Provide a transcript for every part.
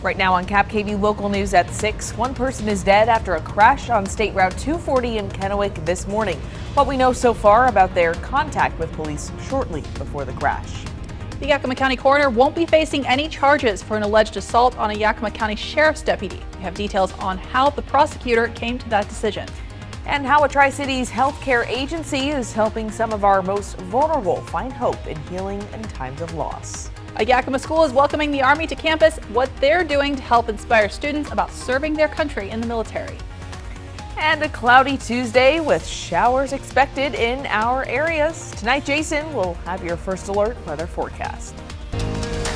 Right now on KAPP KVEW local news at 6, one person is dead after a crash on State Route 240 in Kennewick this morning. What we know so far about their contact with police shortly before the crash. The Yakima County coroner won't be facing any charges for an alleged assault on a Yakima County sheriff's deputy. We have details on how the prosecutor came to that decision. And how a Tri-Cities healthcare agency is helping some of our most vulnerable find hope in healing in times of loss. A Yakima school is welcoming the Army to campus, what they're doing to help inspire students about serving their country in the military. And a cloudy Tuesday with showers expected in our areas. Tonight, Jason will have your first alert weather forecast.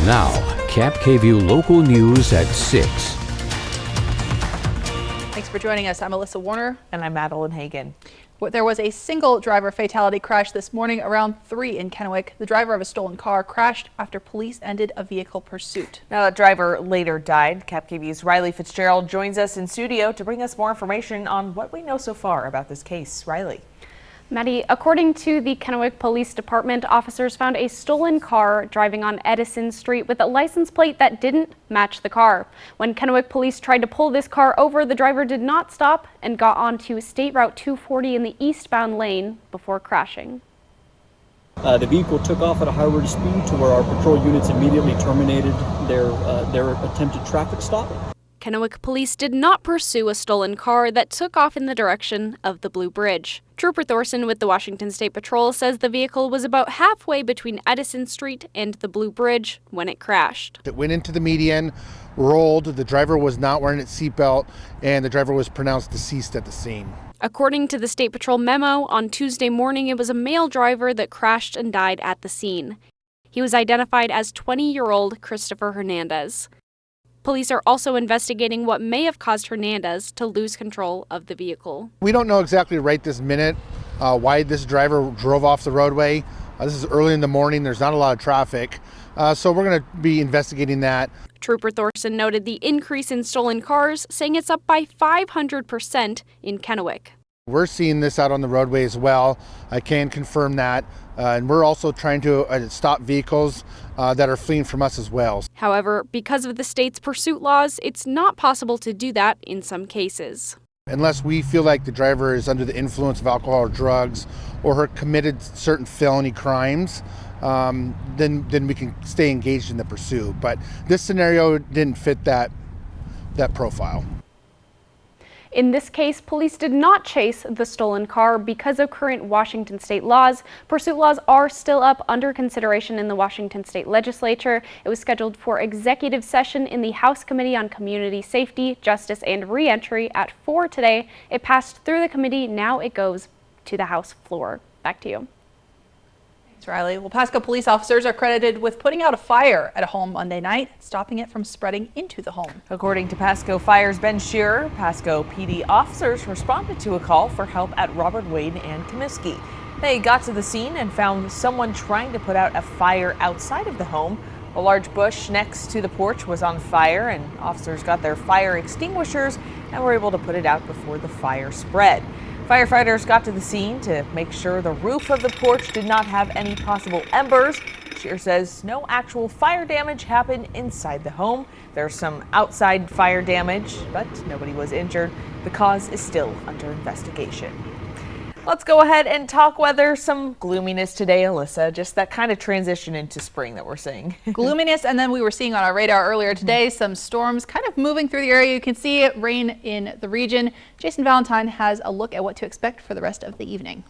Now, KAPP KVEW local news at 6. Thanks for joining us. I'm Alyssa Warner. And I'm Madeline Hagan. There was a single driver fatality crash this morning around 3 in Kennewick. The driver of a stolen car crashed after police ended a vehicle pursuit. Now, that driver later died. KAPP KVEW's Riley Fitzgerald joins us in studio to bring us more information on what we know so far about this case. Riley. Maddie, according to the Kennewick Police Department, officers found a stolen car driving on Edison Street with a license plate that didn't match the car. When Kennewick police tried to pull this car over, the driver did not stop and got onto State Route 240 in the eastbound lane before crashing. The vehicle took off at a high rate of speed to where our patrol units immediately terminated their attempted traffic stop. Kennewick police did not pursue a stolen car that took off in the direction of the Blue Bridge. Trooper Thorson with the Washington State Patrol says the vehicle was about halfway between Edison Street and the Blue Bridge when it crashed. It went into the median, rolled, the driver was not wearing its seatbelt, and the driver was pronounced deceased at the scene. According to the State Patrol memo, on Tuesday morning it was a male driver that crashed and died at the scene. He was identified as 20-year-old Christopher Hernandez. Police are also investigating what may have caused Hernandez to lose control of the vehicle. We don't know exactly right this minute why this driver drove off the roadway. This is early in the morning. There's not a lot of traffic. So we're going to be investigating that. Trooper Thorson noted the increase in stolen cars, saying it's up by 500% in Kennewick. We're seeing this out on the roadway as well. I can confirm that. And we're also trying to stop vehicles that are fleeing from us as well. However, because of the state's pursuit laws, it's not possible to do that in some cases. Unless we feel like the driver is under the influence of alcohol or drugs or have committed certain felony crimes, then we can stay engaged in the pursuit. But this scenario didn't fit that profile. In this case, police did not chase the stolen car because of current Washington state laws. Pursuit laws are still up under consideration in the Washington state legislature. It was scheduled for executive session in the House Committee on Community Safety, Justice, and Reentry at 4 today. It passed through the committee. Now it goes to the House floor. Back to you. Thanks, Riley. Well, Pasco police officers are credited with putting out a fire at a home Monday night, stopping it from spreading into the home. According to Pasco Fire's Ben Shearer, Pasco PD officers responded to a call for help at Robert Wade and Comiskey. They got to the scene and found someone trying to put out a fire outside of the home. A large bush next to the porch was on fire, and officers got their fire extinguishers and were able to put it out before the fire spread. Firefighters got to the scene to make sure the roof of the porch did not have any possible embers. Shearer says no actual fire damage happened inside the home. There's some outside fire damage, but nobody was injured. The cause is still under investigation. Let's go ahead and talk weather. Some gloominess today, Alyssa. Just that kind of transition into spring that we're seeing. Gloominess, and then we were seeing on our radar earlier today some storms kind of moving through the area. You can see it rain in the region. Jason Valentine has a look at what to expect for the rest of the evening.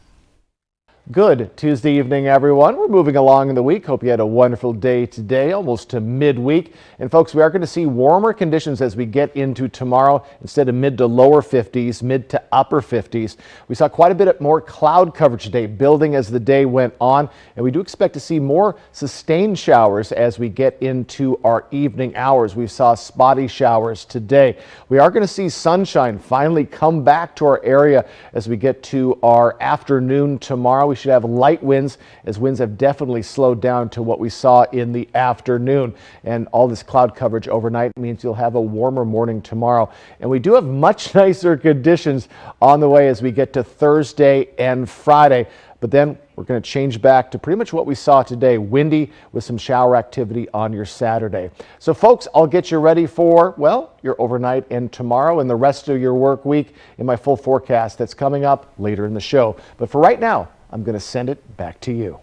Good Tuesday evening, everyone. We're moving along in the week. Hope you had a wonderful day today, almost to midweek. And folks, we are going to see warmer conditions as we get into tomorrow. Instead of mid to lower 50s, mid to upper 50s. We saw quite a bit more cloud coverage today, building as the day went on. And we do expect to see more sustained showers as we get into our evening hours. We saw spotty showers today. We are going to see sunshine finally come back to our area as we get to our afternoon tomorrow. We should have light winds, as winds have definitely slowed down to what we saw in the afternoon. And all this cloud coverage overnight means you'll have a warmer morning tomorrow. And we do have much nicer conditions on the way as we get to Thursday and Friday. But then we're going to change back to pretty much what we saw today, windy with some shower activity on your Saturday. So folks, I'll get you ready for, well, your overnight and tomorrow and the rest of your work week in my full forecast that's coming up later in the show. But for right now, I'm going to send it back to you.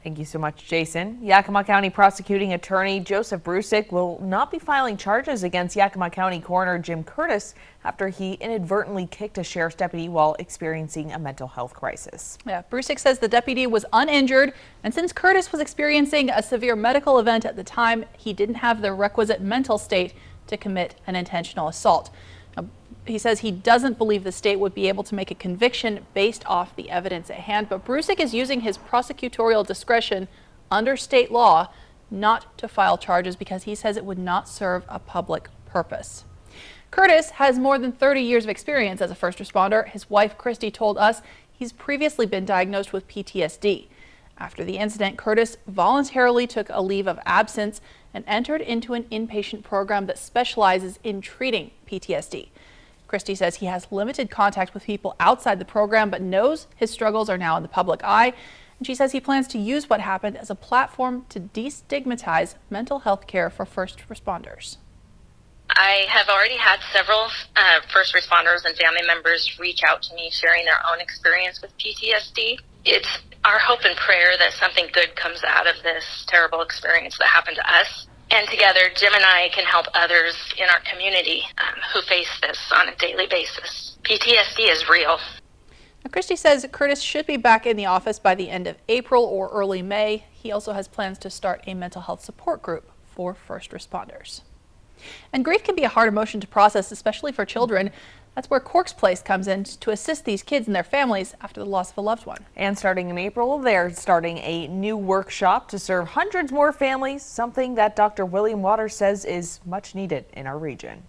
Thank you so much, Jason. Yakima County Prosecuting Attorney Joseph Brusick will not be filing charges against Yakima County Coroner Jim Curtis after he inadvertently kicked a sheriff's deputy while experiencing a mental health crisis. Yeah, Brusick says the deputy was uninjured, and since Curtis was experiencing a severe medical event at the time, he didn't have the requisite mental state to commit an intentional assault. He says he doesn't believe the state would be able to make a conviction based off the evidence at hand, but Brusick is using his prosecutorial discretion under state law not to file charges because he says it would not serve a public purpose. Curtis has more than 30 years of experience as a first responder. His wife, Christy, told us he's previously been diagnosed with PTSD. After the incident, Curtis voluntarily took a leave of absence and entered into an inpatient program that specializes in treating PTSD. Christy says he has limited contact with people outside the program, but knows his struggles are now in the public eye. And she says he plans to use what happened as a platform to destigmatize mental health care for first responders. I have already had several first responders and family members reach out to me sharing their own experience with PTSD. It's our hope and prayer that something good comes out of this terrible experience that happened to us. And together, Jim and I can help others in our community who face this on a daily basis. PTSD is real. Now, Christy says Curtis should be back in the office by the end of April or early May. He also has plans to start a mental health support group for first responders. And grief can be a hard emotion to process, especially for children. That's where Cork's Place comes in to assist these kids and their families after the loss of a loved one. And starting in April, they're starting a new workshop to serve hundreds more families, something that Dr. William Waters says is much needed in our region.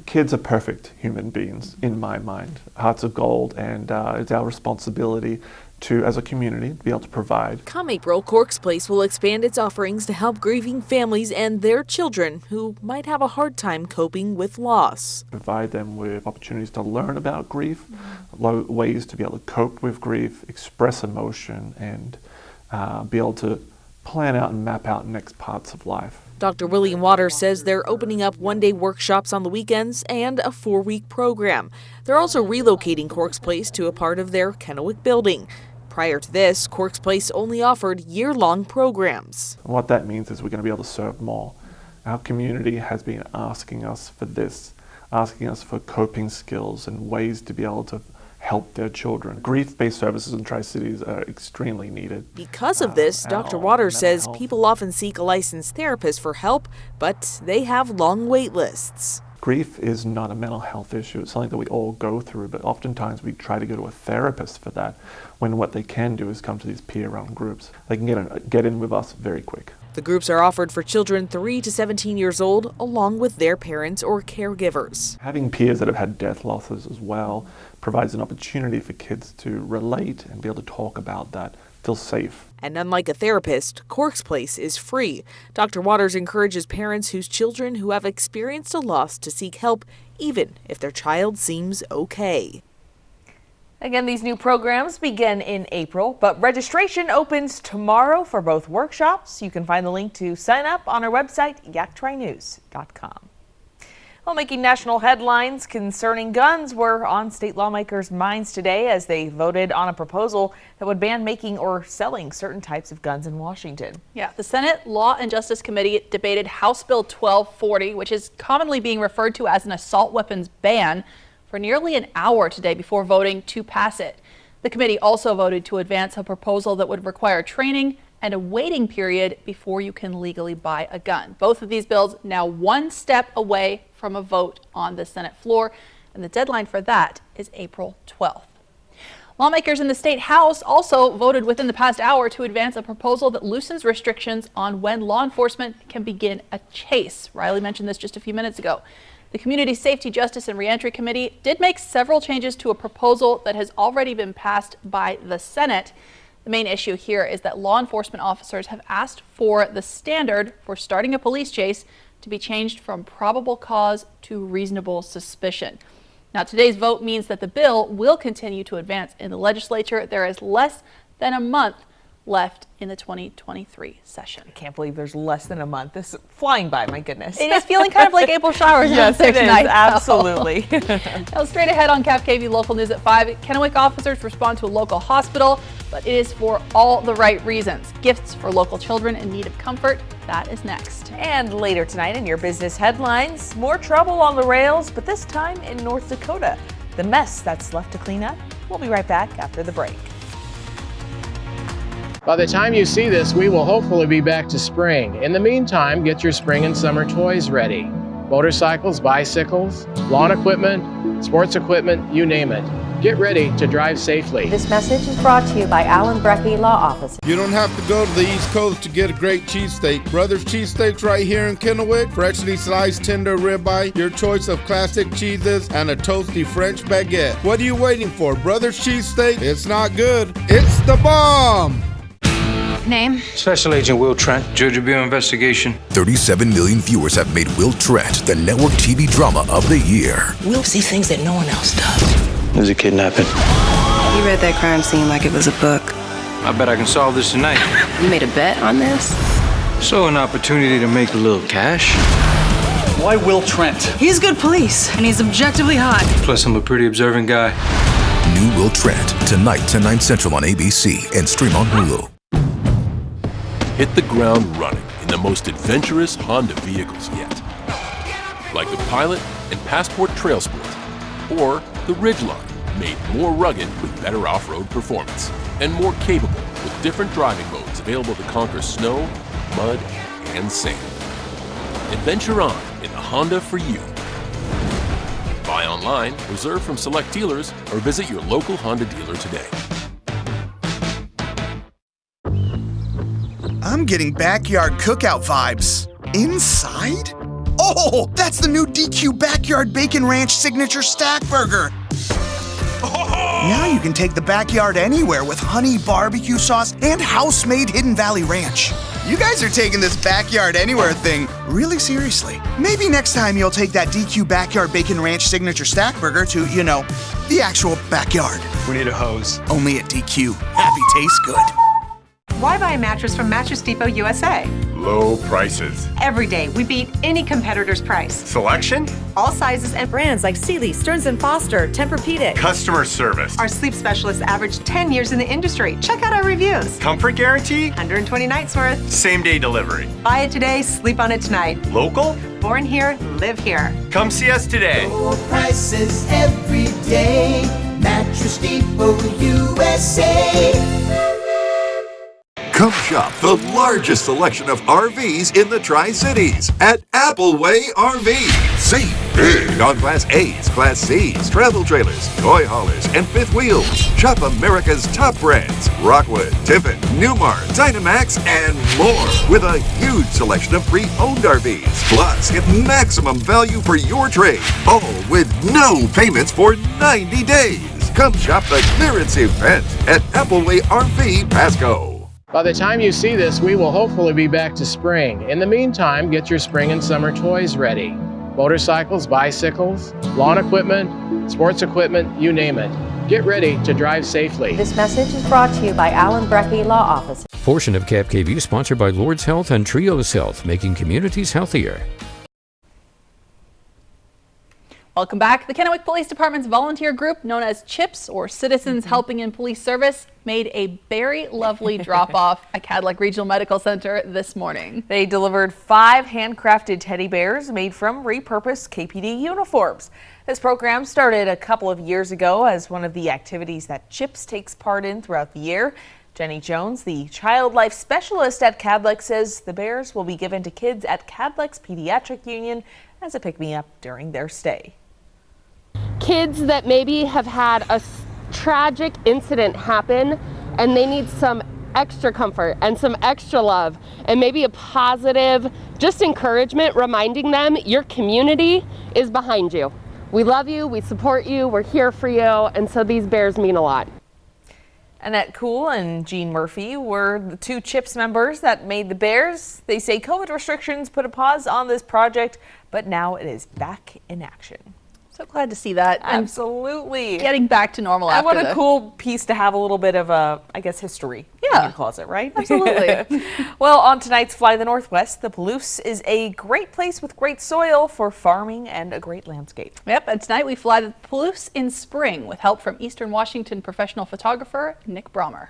Kids are perfect human beings in my mind, hearts of gold, and it's our responsibility to, as a community, be able to provide. Come April, Cork's Place will expand its offerings to help grieving families and their children who might have a hard time coping with loss. Provide them with opportunities to learn about grief, ways to be able to cope with grief, express emotion, and be able to plan out and map out next parts of life. Dr. William Waters says they're opening up one-day workshops on the weekends and a 4-week program. They're also relocating Cork's Place to a part of their Kennewick building. Prior to this, Cork's Place only offered year-long programs. And what that means is we're going to be able to serve more. Our community has been asking us for this, asking us for coping skills and ways to be able to help their children. Grief-based services in Tri-Cities are extremely needed. Because of this, Dr. Waters says people often seek a licensed therapist for help, but they have long wait lists. Grief is not a mental health issue. It's something that we all go through, but oftentimes we try to go to a therapist for that, when what they can do is come to these peer-run groups. They can get in with us very quick. The groups are offered for children 3 to 17 years old, along with their parents or caregivers. Having peers that have had death losses as well provides an opportunity for kids to relate and be able to talk about that, feel safe. And unlike a therapist, Cork's Place is free. Dr. Waters encourages parents whose children who have experienced a loss to seek help, even if their child seems okay. Again, these new programs begin in April, but registration opens tomorrow for both workshops. You can find the link to sign up on our website, yaktrinews.com. Well, making national headlines concerning guns were on state lawmakers' minds today as they voted on a proposal that would ban making or selling certain types of guns in Washington. Yeah, the Senate Law and Justice Committee debated House Bill 1240, which is commonly being referred to as an assault weapons ban, for nearly an hour today before voting to pass it. The committee also voted to advance a proposal that would require training and a waiting period before you can legally buy a gun. Both of these bills now one step away from a vote on the Senate floor, and the deadline for that is April 12th. Lawmakers in the state House also voted within the past hour to advance a proposal that loosens restrictions on when law enforcement can begin a chase. Riley mentioned this just a few minutes ago. The Community Safety, Justice, and Reentry Committee did make several changes to a proposal that has already been passed by the Senate. The main issue here is that law enforcement officers have asked for the standard for starting a police chase to be changed from probable cause to reasonable suspicion. Now, today's vote means that the bill will continue to advance in the legislature. There is less than a month left in the 2023 session. I can't believe there's less than a month. This is flying by, my goodness. It is feeling kind of like April showers yes, out there tonight. Absolutely. Now, straight ahead on KAPP KVEW Local News at 5, Kennewick officers respond to a local hospital, but it is for all the right reasons. Gifts for local children in need of comfort. That is next. And later tonight in your business headlines, more trouble on the rails, but this time in North Dakota. The mess that's left to clean up. We'll be right back after the break. By the time you see this, we will hopefully be back to spring. In the meantime, get your spring and summer toys ready. Motorcycles, bicycles, lawn equipment, sports equipment, you name it. Get ready to drive safely. This message is brought to you by Alan Brecky Law Office. You don't have to go to the East Coast to get a great cheesesteak. Brothers Cheesesteaks right here in Kennewick. Freshly sliced tender ribeye, your choice of classic cheeses, and a toasty French baguette. What are you waiting for? Brothers Cheesesteak? It's not good. It's the bomb! Name? Special Agent Will Trent, Georgia Bureau Investigation. 37 million viewers have made Will Trent the network TV drama of the year. Will sees things that no one else does. There's a kidnapping. You read that crime scene like it was a book. I bet I can solve this tonight. You made a bet on this? So an opportunity to make a little cash. Why Will Trent? He's good police, and he's objectively hot. Plus, I'm a pretty observant guy. New Will Trent, tonight 10, 9 Central on ABC and stream on Hulu. Hit the ground running in the most adventurous Honda vehicles yet. Like the Pilot and Passport Trail Sport, or the Ridgeline, made more rugged with better off-road performance, and more capable with different driving modes available to conquer snow, mud, and sand. Adventure on in the Honda for you. Buy online, reserve from select dealers, or visit your local Honda dealer today. I'm getting backyard cookout vibes. Inside? Oh, that's the new DQ Backyard Bacon Ranch Signature Stack Burger. Now you can take the backyard anywhere with honey barbecue sauce and house-made Hidden Valley Ranch. You guys are taking this backyard anywhere thing really seriously. Maybe next time you'll take that DQ Backyard Bacon Ranch Signature Stack Burger to, you know, the actual backyard. We need a hose. Only at DQ. Happy tastes good. Why buy a mattress from Mattress Depot USA? Low prices. Every day, we beat any competitor's price. Selection? All sizes and brands like Sealy, Stearns & Foster, Tempur-Pedic. Customer service. Our sleep specialists average 10 years in the industry. Check out our reviews. Comfort guarantee? 120 nights worth. Same day delivery. Buy it today, sleep on it tonight. Local? Born here, live here. Come see us today. Low prices every day. Mattress Depot USA. Come shop the largest selection of RVs in the Tri-Cities at Appleway RV. Save big on Class A's, Class C's, travel trailers, toy haulers, and fifth wheels. Shop America's top brands, Rockwood, Tiffin, Newmar, Dynamax, and more. With a huge selection of pre-owned RVs. Plus, get maximum value for your trade. All with no payments for 90 days. Come shop the clearance event at Appleway RV Pasco. By the time you see this, we will hopefully be back to spring. In the meantime, get your spring and summer toys ready. Motorcycles, bicycles, lawn equipment, sports equipment, you name it. Get ready to drive safely. This message is brought to you by Alan Brecky Law Office. Portion of KAPP KVEW sponsored by Lord's Health and Trios Health, making communities healthier. Welcome back. The Kennewick Police Department's volunteer group, known as CHIPS, or Citizens Helping in Police Service, made a very lovely drop-off at Cadillac Regional Medical Center this morning. They delivered 5 handcrafted teddy bears made from repurposed KPD uniforms. This program started a couple of years ago as one of the activities that CHIPS takes part in throughout the year. Jenny Jones, the child life specialist at Cadillac, says the bears will be given to kids at Cadillac's Pediatric Union as a pick-me-up during their stay. Kids that maybe have had a tragic incident happen and they need some extra comfort and some extra love and maybe a positive just encouragement, reminding them your community is behind you. We love you, we support you, we're here for you, and so these bears mean a lot. Annette Cool and Gene Murphy were the two CHIPS members that made the Bears. They say COVID restrictions put a pause on this project, but now it is back in action. So glad to see that. Absolutely. And getting back to normal And after what a cool piece to have a little bit of a, I guess, history in your closet, right? Absolutely. Well, on tonight's Fly the Northwest, the Palouse is a great place with great soil for farming and a great landscape. Yep, and tonight we fly the Palouse in spring with help from Eastern Washington professional photographer Nick Brommer.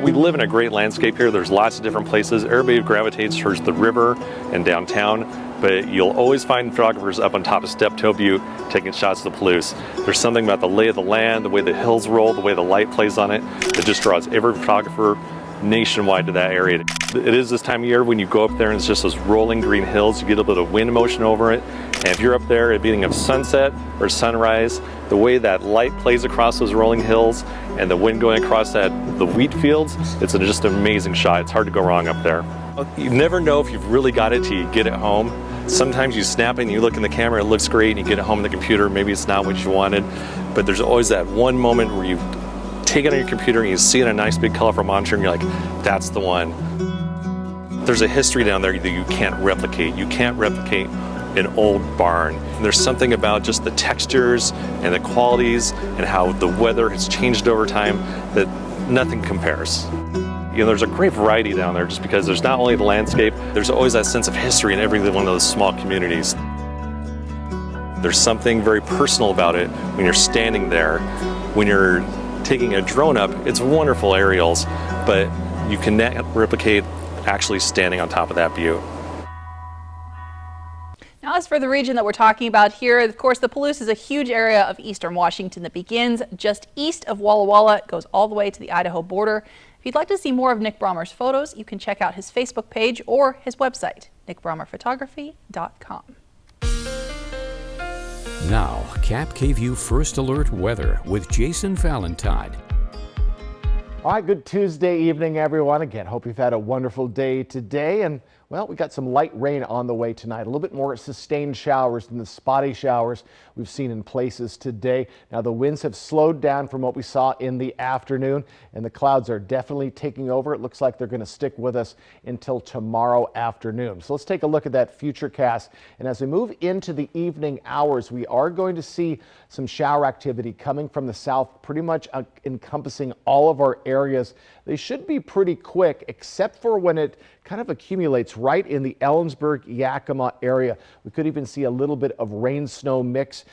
We live in a great landscape here. There's lots of different places. Everybody gravitates towards the river and downtown, but you'll always find photographers up on top of Steptoe Butte taking shots of the Palouse. There's something about the lay of the land, the way the hills roll, the way the light plays on it, that just draws every photographer nationwide to that area. It is this time of year when you go up there and it's just those rolling green hills. You get a bit of wind motion over it. And if you're up there at the beginning of sunset or sunrise, the way that light plays across those rolling hills and the wind going across the wheat fields, it's just an amazing shot. It's hard to go wrong up there. You never know if you've really got it till you get it home. Sometimes you snap it and you look in the camera, it looks great, and you get it home on the computer, maybe it's not what you wanted, but there's always that one moment where you take it on your computer and you see it on a nice big colorful monitor and you're like, that's the one. There's a history down there that you can't replicate. You can't replicate an old barn. And there's something about just the textures and the qualities and how the weather has changed over time that nothing compares. You know, there's a great variety down there just because there's not only the landscape, there's always that sense of history in every one of those small communities. There's something very personal about it when you're standing there, when you're taking a drone up. It's wonderful aerials, but you cannot replicate actually standing on top of that view. Now, as for the region that we're talking about here, of course, the Palouse is a huge area of eastern Washington that begins just east of Walla Walla. It goes all the way to the Idaho border. If you'd like to see more of Nick Brommer's photos, you can check out his Facebook page or his website, nickbrommerphotography.com. Now, KAPP KVEW First Alert Weather with Jason Valentine. All right, good Tuesday evening, everyone. Again, hope you've had a wonderful day today. And, well, we got some light rain on the way tonight. A little bit more sustained showers than the spotty showers we've seen in places today. Now, the winds have slowed down from what we saw in the afternoon, and the clouds are definitely taking over. It looks like they're going to stick with us until tomorrow afternoon. So let's take a look at that futurecast. And as we move into the evening hours, we are going to see some shower activity coming from the south, pretty much encompassing all of our areas. They should be pretty quick, except for when it kind of accumulates right in the Ellensburg-Yakima area. We could even see a little bit of rain-snow mix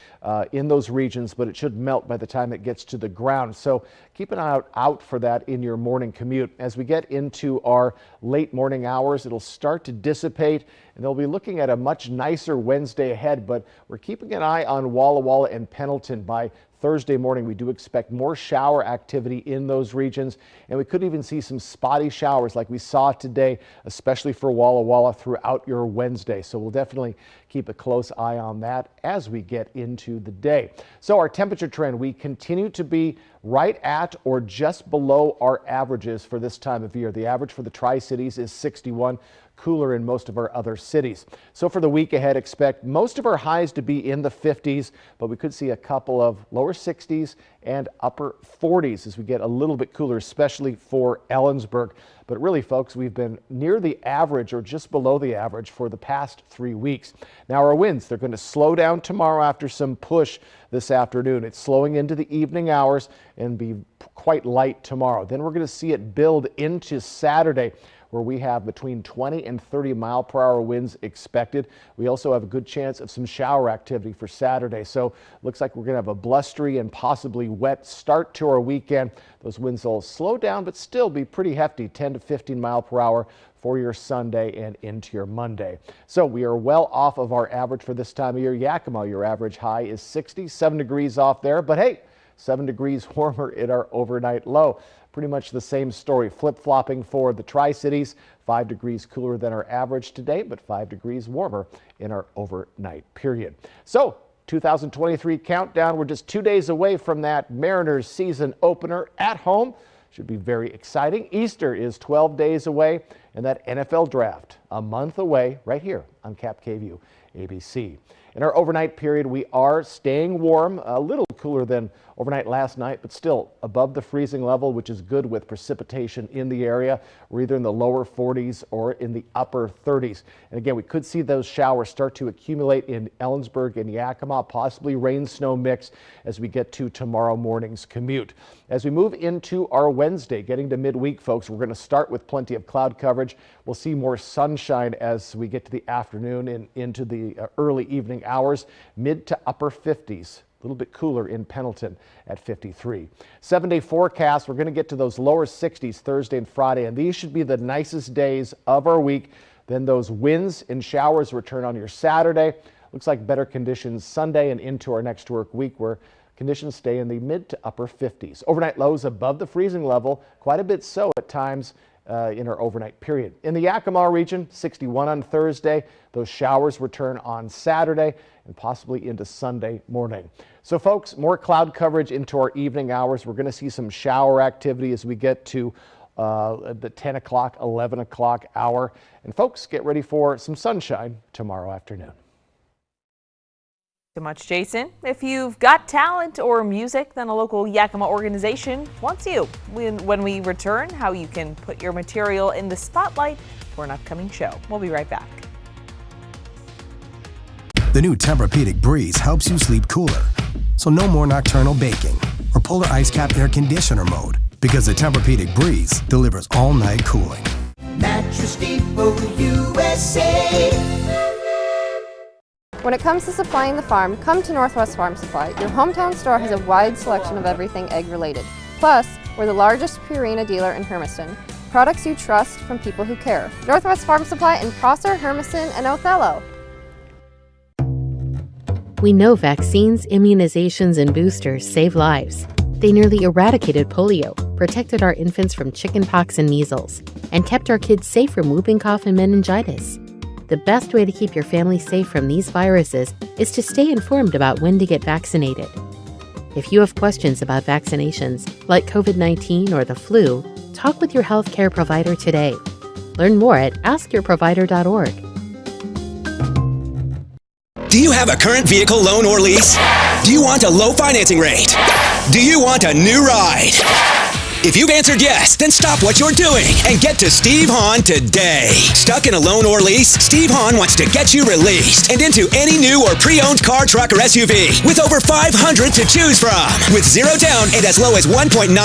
in those regions, but it should melt by the time it gets to the ground. So keep an eye out for that in your morning commute. As we get into our late morning hours, it'll start to dissipate, and they'll be looking at a much nicer Wednesday ahead, but we're keeping an eye on Walla Walla and Pendleton. By Thursday morning, we do expect more shower activity in those regions, and we could even see some spotty showers like we saw today, especially for Walla Walla throughout your Wednesday. So we'll definitely keep a close eye on that as we get into the day. So our temperature trend, we continue to be right at or just below our averages for this time of year. The average for the Tri-Cities is 61. Cooler in most of our other cities. So for the week ahead, expect most of our highs to be in the 50s, but we could see a couple of lower 60s and upper 40s as we get a little bit cooler, especially for Ellensburg. But really, folks, we've been near the average or just below the average for the past 3 weeks. Now our winds, they're going to slow down tomorrow after some push this afternoon. It's slowing into the evening hours and be quite light tomorrow. Then we're going to see it build into Saturday, where we have between 20 and 30 mile-per-hour winds expected. We also have a good chance of some shower activity for Saturday. So looks like we're going to have a blustery and possibly wet start to our weekend. Those winds will slow down but still be pretty hefty, 10 to 15 mile-per-hour for your Sunday and into your Monday. So we are well off of our average for this time of year. Yakima, your average high is 67 degrees off there, but hey, 7 degrees warmer in our overnight low. Pretty much the same story, flip-flopping for the Tri-Cities. 5 degrees cooler than our average today, but 5 degrees warmer in our overnight period. So 2023 countdown, we're just 2 days away from that Mariners season opener at home. Should be very exciting. Easter is 12 days away, and that NFL draft a month away right here on KAPP ABC. In our overnight period, we are staying warm, a little cooler than overnight last night, but still above the freezing level, which is good with precipitation in the area. We're either in the lower 40s or in the upper 30s. And again, we could see those showers start to accumulate in Ellensburg and Yakima, possibly rain-snow mix as we get to tomorrow morning's commute. As we move into our Wednesday, getting to midweek, folks, we're going to start with plenty of cloud coverage. We'll see more sunshine as we get to the afternoon and into the early evening hours, mid to upper 50s. A little bit cooler in Pendleton at 53. 7-day forecast, we're going to get to those lower 60s Thursday and Friday, and these should be the nicest days of our week. Then those winds and showers return on your Saturday. Looks like better conditions Sunday and into our next work week, where conditions stay in the mid to upper 50s. Overnight lows above the freezing level, quite a bit so at times in our overnight period. In the Yakima region, 61 on Thursday. Those showers return on Saturday and possibly into Sunday morning. So folks, more cloud coverage into our evening hours. We're going to see some shower activity as we get to the 10 o'clock, 11 o'clock hour. And folks, get ready for some sunshine tomorrow afternoon. So much, Jason. If you've got talent or music, then a local Yakima organization wants you. When we return, how you can put your material in the spotlight for an upcoming show. We'll be right back. The new Tempur-Pedic Breeze helps you sleep cooler. So no more nocturnal baking or polar ice cap air conditioner mode, because the Tempur-Pedic Breeze delivers all-night cooling. Mattress Depot USA. When it comes to supplying the farm, come to Northwest Farm Supply. Your hometown store has a wide selection of everything egg-related. Plus, we're the largest Purina dealer in Hermiston. Products you trust from people who care. Northwest Farm Supply in Prosser, Hermiston, and Othello. We know vaccines, immunizations, and boosters save lives. They nearly eradicated polio, protected our infants from chickenpox and measles, and kept our kids safe from whooping cough and meningitis. The best way to keep your family safe from these viruses is to stay informed about when to get vaccinated. If you have questions about vaccinations, like COVID-19 or the flu, talk with your healthcare provider today. Learn more at askyourprovider.org. Do you have a current vehicle loan or lease? Do you want a low financing rate? Do you want a new ride? If you've answered yes, then stop what you're doing and get to Steve Hahn today. Stuck in a loan or lease? Steve Hahn wants to get you released and into any new or pre-owned car, truck, or SUV with over 500 to choose from. With zero down and as low as 1.9%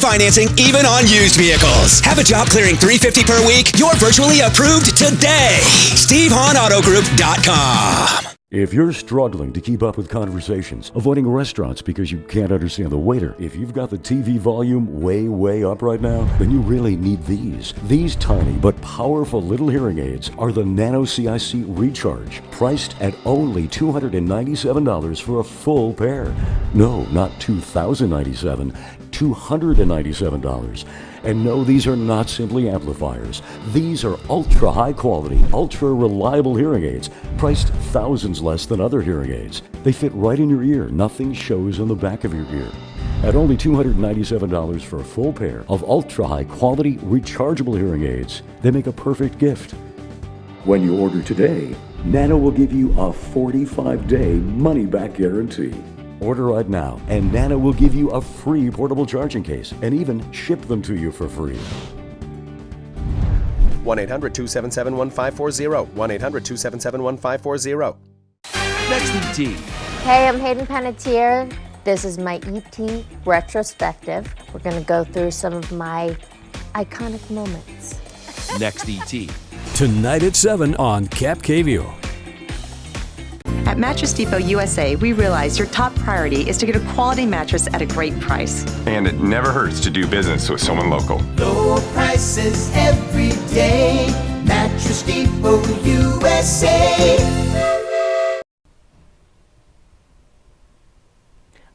financing even on used vehicles. Have a job clearing $350 per week? You're virtually approved today. SteveHahnAutoGroup.com. If you're struggling to keep up with conversations, avoiding restaurants because you can't understand the waiter, if you've got the TV volume way up right now, then you really need these. These tiny but powerful little hearing aids are the Nano CIC Recharge, priced at only $297 for a full pair. No, not $2,097, $297. And no, these are not simply amplifiers. These are ultra high quality, ultra reliable hearing aids, priced thousands less than other hearing aids. They fit right in your ear. Nothing shows on the back of your ear. At only $297 for a full pair of ultra high quality rechargeable hearing aids, they make a perfect gift. When you order today, Nano will give you a 45-day money-back guarantee. Order right now, and Nano will give you a free portable charging case and even ship them to you for free. 1-800-277-1540. 1-800-277-1540. Next ET. Hey, I'm Hayden Panettiere. This is my ET retrospective. We're going to go through some of my iconic moments. Next ET. Tonight at 7 on KVEW. At Mattress Depot USA, we realize your top priority is to get a quality mattress at a great price. And it never hurts to do business with someone local. Low prices every day. Mattress Depot USA.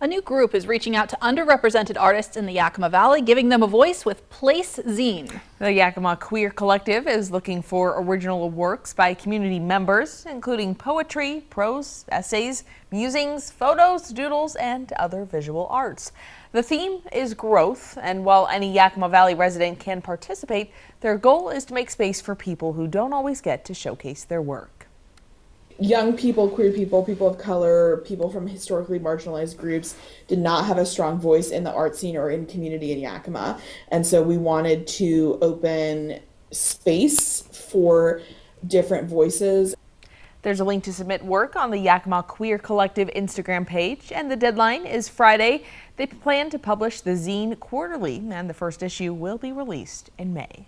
A new group is reaching out to underrepresented artists in the Yakima Valley, giving them a voice with Place Zine. The Yakima Queer Collective is looking for original works by community members, including poetry, prose, essays, musings, photos, doodles, and other visual arts. The theme is growth, and while any Yakima Valley resident can participate, their goal is to make space for people who don't always get to showcase their work. Young people, queer people, people of color, people from historically marginalized groups did not have a strong voice in the art scene or in community in Yakima. And so we wanted to open space for different voices. There's a link to submit work on the Yakima Queer Collective Instagram page, and the deadline is Friday. They plan to publish the zine quarterly, and the first issue will be released in May.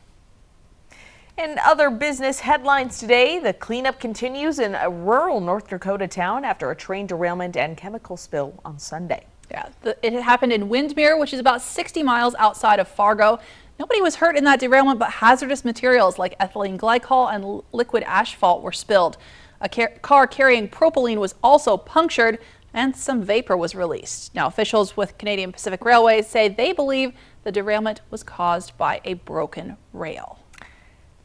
In other business headlines today, the cleanup continues in a rural North Dakota town after a train derailment and chemical spill on Sunday. Yeah, it happened in Windmere, which is about 60 miles outside of Fargo. Nobody was hurt in that derailment, but hazardous materials like ethylene glycol and liquid asphalt were spilled. A car carrying propylene was also punctured, and some vapor was released. Now, officials with Canadian Pacific Railway say they believe the derailment was caused by a broken rail.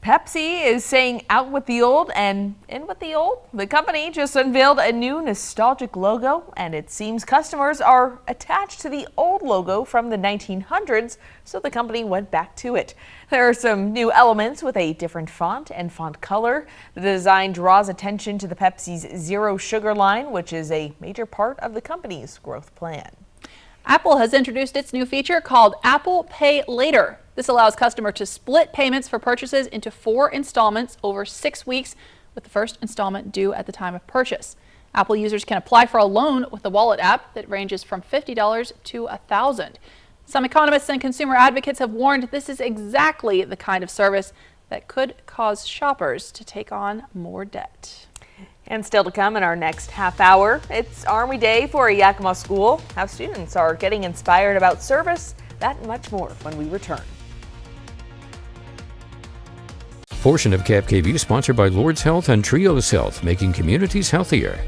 Pepsi is saying out with the old and in with the old. The company just unveiled a new nostalgic logo, and it seems customers are attached to the old logo from the 1900s, so the company went back to it. There are some new elements with a different font and font color. The design draws attention to the Pepsi's Zero Sugar line, which is a major part of the company's growth plan. Apple has introduced its new feature called Apple Pay Later. This allows customers to split payments for purchases into 4 installments over 6 weeks, with the first installment due at the time of purchase. Apple users can apply for a loan with the Wallet app that ranges from $50 to $1,000. Some economists and consumer advocates have warned this is exactly the kind of service that could cause shoppers to take on more debt. And still to come in our next half hour, it's Army Day for a Yakima school, how students are getting inspired about service, that and much more when we return. Portion of KAPP sponsored by Lord's Health and Trios Health, making communities healthier.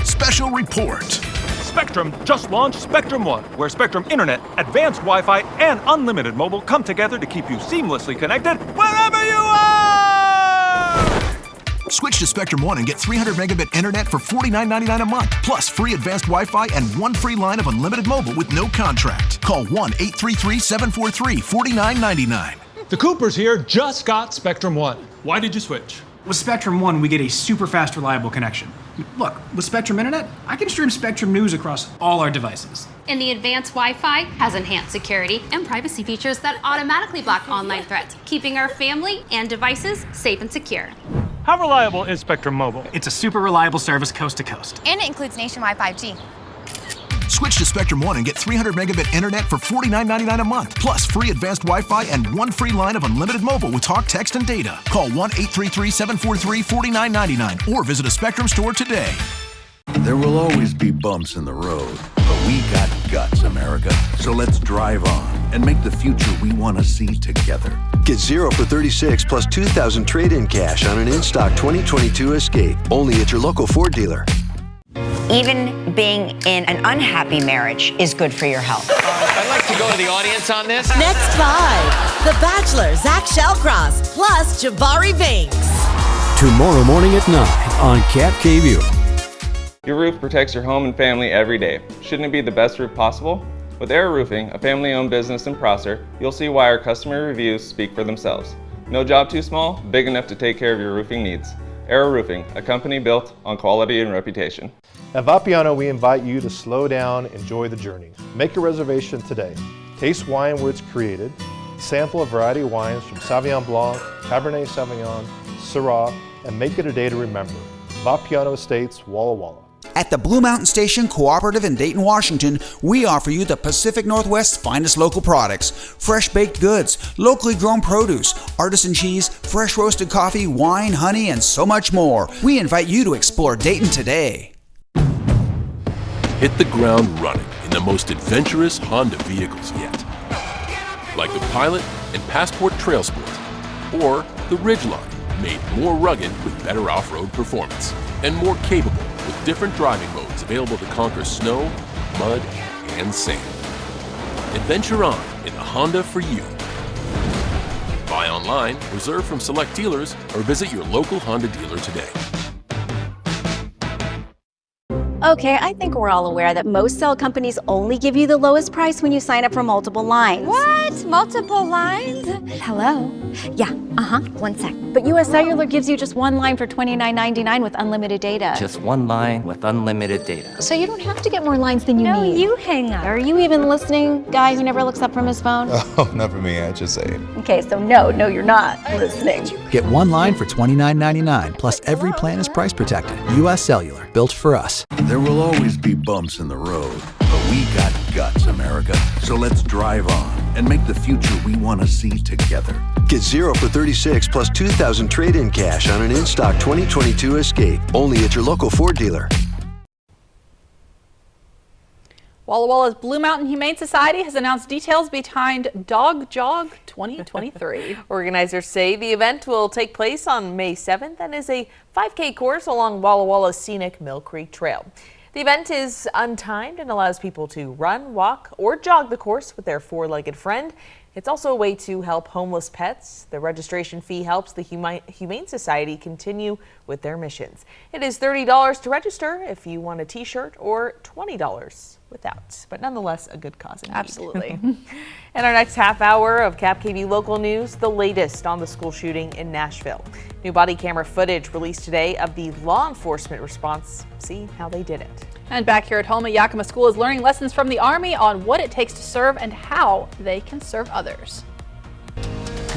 Special report. Spectrum just launched Spectrum One, where Spectrum Internet, advanced Wi-Fi, and unlimited mobile come together to keep you seamlessly connected wherever you are! Switch to Spectrum One and get 300 megabit internet for $49.99 a month, plus free advanced Wi-Fi and 1 free line of unlimited mobile with no contract. Call 1-833-743-4999. The Coopers here just got Spectrum One. Why did you switch? With Spectrum One, we get a super fast, reliable connection. Look, with Spectrum Internet, I can stream Spectrum News across all our devices. And the advanced Wi-Fi has enhanced security and privacy features that automatically block online threats, keeping our family and devices safe and secure. How reliable is Spectrum Mobile? It's a super reliable service coast to coast. And it includes nationwide 5G. Switch to Spectrum One and get 300 megabit internet for $49.99 a month, plus free advanced Wi-Fi and 1 free line of unlimited mobile with talk, text, and data. Call 1-833-743-4999 or visit a Spectrum store today. There will always be bumps in the road, but we got guts, America. So let's drive on and make the future we want to see together. Get 0 for 36 plus $2,000 trade-in cash on an in-stock 2022 Escape, only at your local Ford dealer. Even being in an unhappy marriage is good for your health. I'd like to go to the audience on this. Next 5, The Bachelor, Zach Shallcross, plus Jabari Banks. Tomorrow morning at 9 on KAPP. Your roof protects your home and family every day. Shouldn't it be the best roof possible? With Air Roofing, a family-owned business in Prosser, you'll see why our customer reviews speak for themselves. No job too small, big enough to take care of your roofing needs. Air Roofing, a company built on quality and reputation. At Vapiano, we invite you to slow down, enjoy the journey. Make a reservation today. Taste wine where it's created. Sample a variety of wines from Sauvignon Blanc, Cabernet Sauvignon, Syrah, and make it a day to remember. Vapiano Estates, Walla Walla. At the Blue Mountain Station Cooperative in Dayton, Washington, we offer you the Pacific Northwest's finest local products, fresh baked goods, locally grown produce, artisan cheese, fresh roasted coffee, wine, honey, and so much more. We invite you to explore Dayton today. Hit the ground running in the most adventurous Honda vehicles yet. Like the Pilot and Passport Trail Sport, or the Ridgeline, made more rugged with better off-road performance, and more capable with different driving modes available to conquer snow, mud, and sand. Adventure on in the Honda for you. Buy online, reserve from select dealers, or visit your local Honda dealer today. Okay, I think we're all aware that most cell companies only give you the lowest price when you sign up for multiple lines. What? Multiple lines? Hello? Yeah, 1 sec. But US Cellular gives you just one line for $29.99 with unlimited data. Just one line with unlimited data. So you don't have to get more lines than you need. No, you hang up. Are you even listening, guy who never looks up from his phone? Oh, not for me, I just say it. Okay, so no, you're not listening. Get one line for $29.99, plus every plan is price protected. US Cellular, built for us. There will always be bumps in the road, but we got guts, America. So let's drive on and make the future we want to see together. Get 0 for 36 plus 2,000 trade-in cash on an in-stock 2022 Escape. Only at your local Ford dealer. Walla Walla's Blue Mountain Humane Society has announced details behind Dog Jog 2023. Organizers say the event will take place on May 7th and is a 5K course along Walla Walla's scenic Mill Creek Trail. The event is untimed and allows people to run, walk, or jog the course with their four-legged friend. It's also a way to help homeless pets. The registration fee helps the Humane Society continue with their missions. It is $30 to register if you want a t-shirt, or $20 without, but nonetheless a good cause indeed. Absolutely. In our next half hour of KAPP local news, the latest on the school shooting in Nashville. New body camera footage released today of the law enforcement response. See how they did it. And back here at home, a Yakima school is learning lessons from the Army on what it takes to serve and how they can serve others.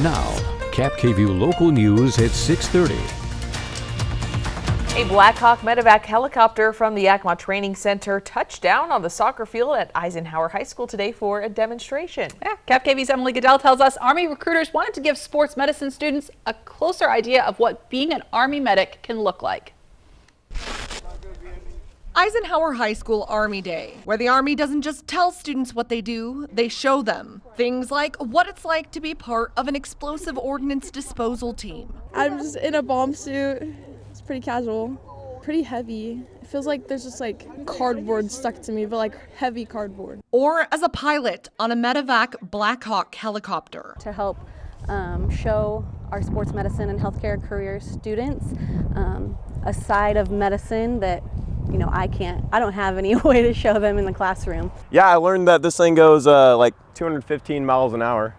Now, KAPP local news at 6:30. A Black Hawk medevac helicopter from the Yakima Training Center touched down on the soccer field at Eisenhower High School today for a demonstration. Yeah, KAPP's Emily Goodell tells us Army recruiters wanted to give sports medicine students a closer idea of what being an Army medic can look like. Eisenhower High School Army Day, where the Army doesn't just tell students what they do, they show them. Things like what it's like to be part of an explosive ordnance disposal team. I'm just in a bomb suit. It's pretty casual, pretty heavy. It feels like there's just like cardboard stuck to me, but like heavy cardboard. Or as a pilot on a medevac Black Hawk helicopter. To help show our sports medicine and healthcare career students a side of medicine that I don't have any way to show them in the classroom. Yeah, I learned that this thing goes like 215 miles an hour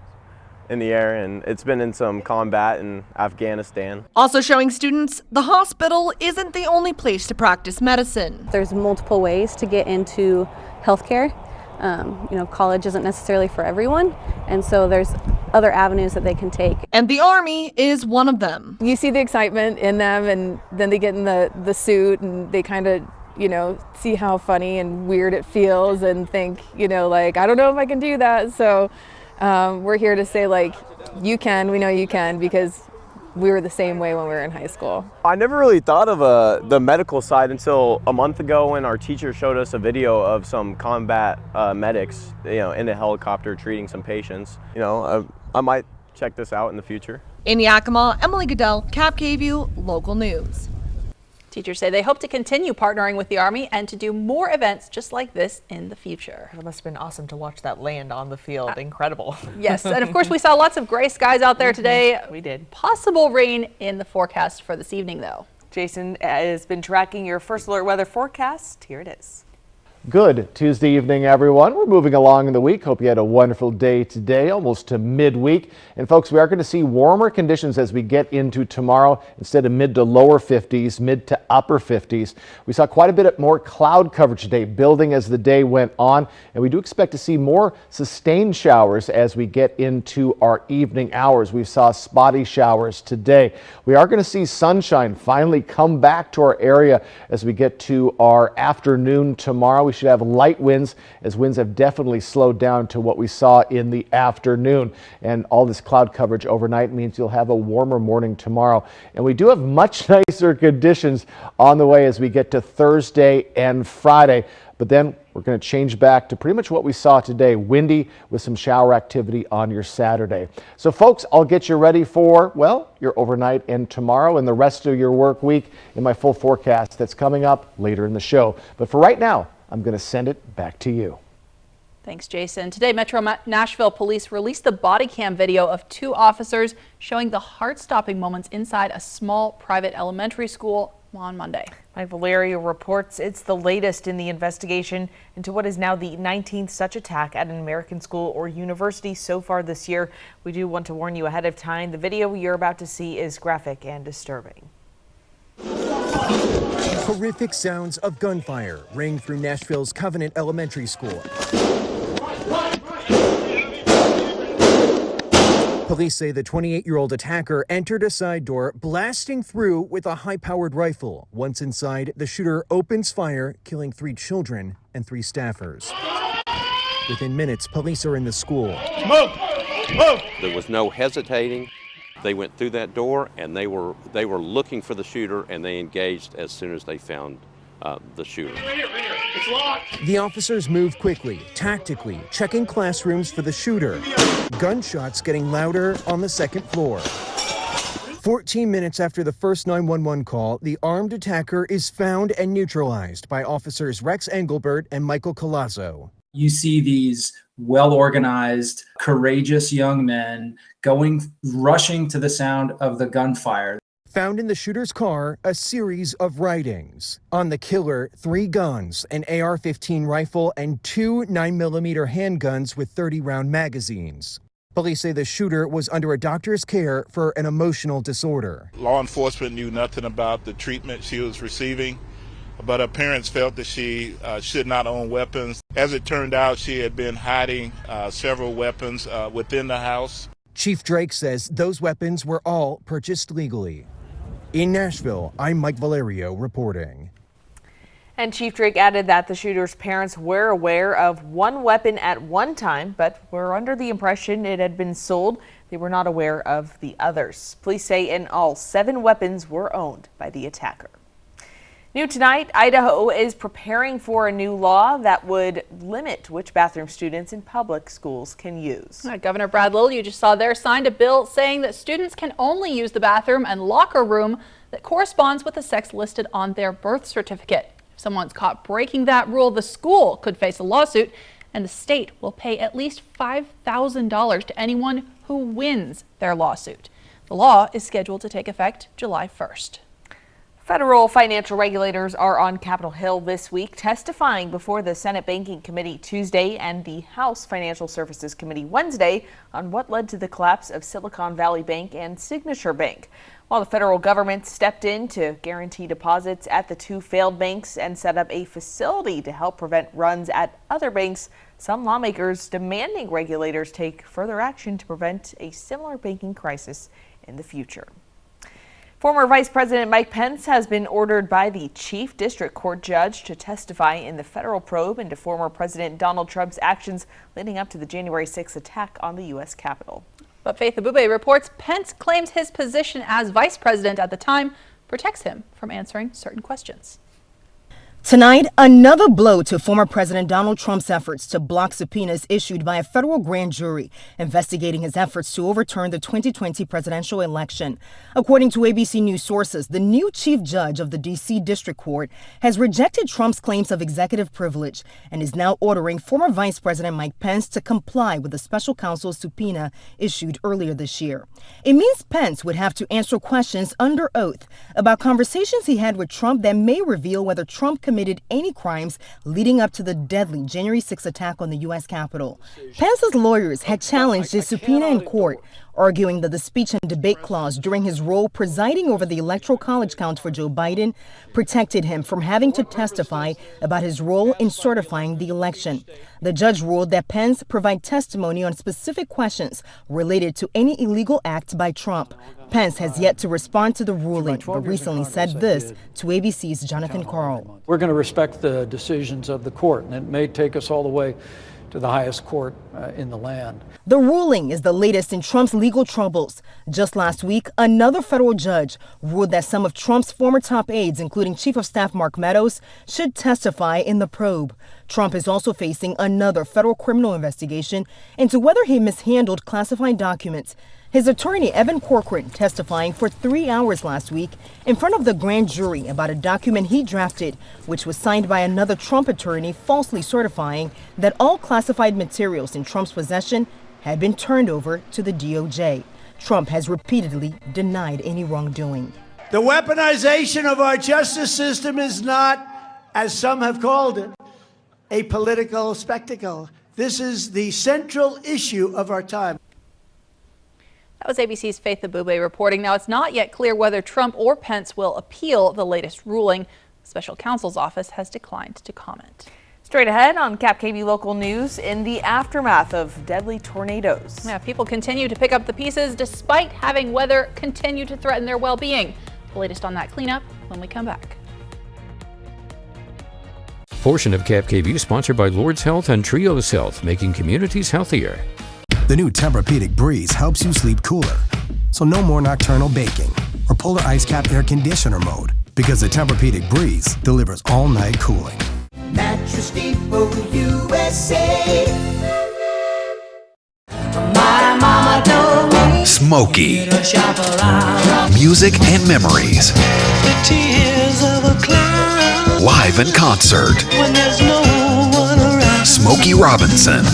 in the air, and it's been in some combat in Afghanistan. Also showing students the hospital isn't the only place to practice medicine. There's multiple ways to get into healthcare. College isn't necessarily for everyone, and so there's other avenues that they can take. And the Army is one of them. You see the excitement in them, and then they get in the suit, and they kind of see how funny and weird it feels and think, like, I don't know if I can do that. So we're here to say, like, you can, we know you can, because we were the same way when we were in high school. I never really thought of the medical side until a month ago when our teacher showed us a video of some combat medics, in a helicopter treating some patients. I might check this out in the future. In Yakima, Emily Goodell, KAPP local news. Teachers say they hope to continue partnering with the Army and to do more events just like this in the future. It must have been awesome to watch that land on the field. Incredible. Yes, and of course we saw lots of gray skies out there today. We did. Possible rain in the forecast for this evening, though. Jason has been tracking your first alert weather forecast. Here it is. Good Tuesday evening, everyone. We're moving along in the week. Hope you had a wonderful day today, almost to midweek. And folks, we are going to see warmer conditions as we get into tomorrow. Instead of mid to lower 50s, mid to upper 50s. We saw quite a bit more cloud coverage today, building as the day went on. And we do expect to see more sustained showers as we get into our evening hours. We saw spotty showers today. We are going to see sunshine finally come back to our area as we get to our afternoon tomorrow. We should have light winds, as winds have definitely slowed down to what we saw in the afternoon. And all this cloud coverage overnight means you'll have a warmer morning tomorrow. And we do have much nicer conditions on the way as we get to Thursday and Friday. But then we're going to change back to pretty much what we saw today, windy with some shower activity on your Saturday. So folks, I'll get you ready for, well, your overnight and tomorrow and the rest of your work week in my full forecast that's coming up later in the show. But for right now, I'm going to send it back to you. Thanks, Jason. Today, Metro Nashville police released the body cam video of 2 officers showing the heart-stopping moments inside a small private elementary school on Monday. Mike Valerio reports it's the latest in the investigation into what is now the 19th such attack at an American school or university so far this year. We do want to warn you ahead of time. The video you're about to see is graphic and disturbing. Horrific sounds of gunfire ring through Nashville's Covenant Elementary School. Police say the 28-year-old attacker entered a side door, blasting through with a high-powered rifle. Once inside, the shooter opens fire, killing 3 children and 3 staffers. Within minutes, police are in the school. Smoke! Smoke! There was no hesitating. They went through that door, and they were looking for the shooter, and they engaged as soon as they found the shooter. It's locked. The officers move quickly, tactically, checking classrooms for the shooter. Gunshots getting louder on the second floor. 14 minutes after the first 911 call, the armed attacker is found and neutralized by officers Rex Engelbert and Michael Colazzo. You see these well-organized, courageous young men rushing to the sound of the gunfire. Found in the shooter's car, a series of writings. On the killer, 3 guns, an AR-15 rifle, and 2 9mm handguns with 30-round magazines. Police say the shooter was under a doctor's care for an emotional disorder. Law enforcement knew nothing about the treatment she was receiving, but her parents felt that she should not own weapons. As it turned out, she had been hiding several weapons within the house. Chief Drake says those weapons were all purchased legally. In Nashville, I'm Mike Valerio reporting. And Chief Drake added that the shooter's parents were aware of 1 weapon at one time, but were under the impression it had been sold. They were not aware of the others. Police say in all, 7 weapons were owned by the attacker. New tonight, Idaho is preparing for a new law that would limit which bathroom students in public schools can use. Governor Brad Little, you just saw there, signed a bill saying that students can only use the bathroom and locker room that corresponds with the sex listed on their birth certificate. If someone's caught breaking that rule, the school could face a lawsuit, and the state will pay at least $5,000 to anyone who wins their lawsuit. The law is scheduled to take effect July 1st. Federal financial regulators are on Capitol Hill this week, testifying before the Senate Banking Committee Tuesday and the House Financial Services Committee Wednesday on what led to the collapse of Silicon Valley Bank and Signature Bank. While the federal government stepped in to guarantee deposits at the 2 failed banks and set up a facility to help prevent runs at other banks, some lawmakers demanding regulators take further action to prevent a similar banking crisis in the future. Former Vice President Mike Pence has been ordered by the Chief District Court judge to testify in the federal probe into former President Donald Trump's actions leading up to the January 6th attack on the U.S. Capitol. But Faith Abube reports Pence claims his position as vice president at the time protects him from answering certain questions. Tonight, another blow to former President Donald Trump's efforts to block subpoenas issued by a federal grand jury investigating his efforts to overturn the 2020 presidential election. According to ABC News sources, the new chief judge of the D.C. District Court has rejected Trump's claims of executive privilege and is now ordering former Vice President Mike Pence to comply with the special counsel's subpoena issued earlier this year. It means Pence would have to answer questions under oath about conversations he had with Trump that may reveal whether Trump committed any crimes leading up to the deadly January 6th attack on the U.S. Capitol. Pence's lawyers had challenged his subpoena in court, arguing that the speech and debate clause during his role presiding over the Electoral College count for Joe Biden protected him from having to testify about his role in certifying the election. The judge ruled that Pence provide testimony on specific questions related to any illegal act by Trump. Pence has yet to respond to the ruling, but recently said this to ABC's Jonathan Karl. We're going to respect the decisions of the court, and it may take us all the way to the highest court in the land. The ruling is the latest in Trump's legal troubles. Just last week, another federal judge ruled that some of Trump's former top aides, including Chief of Staff Mark Meadows, should testify in the probe. Trump is also facing another federal criminal investigation into whether he mishandled classified documents. His attorney, Evan Corcoran, testifying for 3 hours last week in front of the grand jury about a document he drafted, which was signed by another Trump attorney, falsely certifying that all classified materials in Trump's possession had been turned over to the DOJ. Trump has repeatedly denied any wrongdoing. The weaponization of our justice system is not, as some have called it, a political spectacle. This is the central issue of our time. That was ABC's Faith Abube reporting. Now, it's not yet clear whether Trump or Pence will appeal the latest ruling. The special counsel's office has declined to comment. Straight ahead on KAPP KVEW local news, in the aftermath of deadly tornadoes. Yeah, people continue to pick up the pieces despite having weather continue to threaten their well-being. The latest on that cleanup when we come back. Portion of KAPP KVEW sponsored by Lord's Health and Trios Health, making communities healthier. The new Tempur-Pedic Breeze helps you sleep cooler, so no more nocturnal baking or polar ice cap air conditioner mode, because the Tempur-Pedic Breeze delivers all-night cooling. Mattress Depot USA. My mama told me Smokey. Music and memories. the tears of a clown. Live in concert. When there's no one around. Smokey Robinson.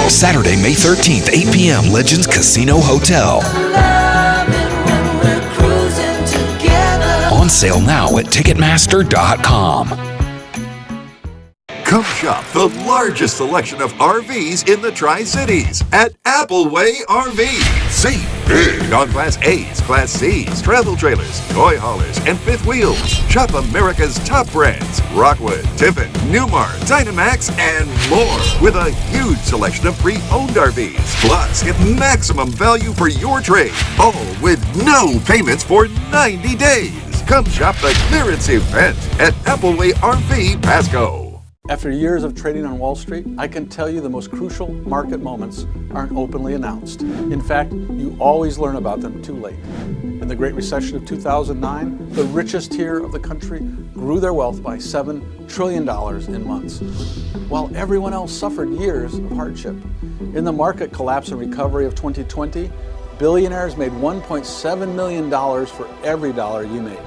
Saturday, May 13th, 8 p.m. Legends Casino Hotel. On sale now at Ticketmaster.com. Come shop the largest selection of RVs in the Tri-Cities at Appleway RV. Save big on Class A's, Class C's, travel trailers, toy haulers, and fifth wheels. Shop America's top brands, Rockwood, Tiffin, Newmar, Dynamax, and more, with a huge selection of pre-owned RVs. Plus, get maximum value for your trade, all with no payments for 90 days. Come shop the clearance event at Appleway RV Pasco. After years of trading on Wall Street, I can tell you the most crucial market moments aren't openly announced. In fact, you always learn about them too late. In the Great Recession of 2009, the richest tier of the country grew their wealth by $7 trillion in months, while everyone else suffered years of hardship. In the market collapse and recovery of 2020, billionaires made $1.7 million for every dollar you made.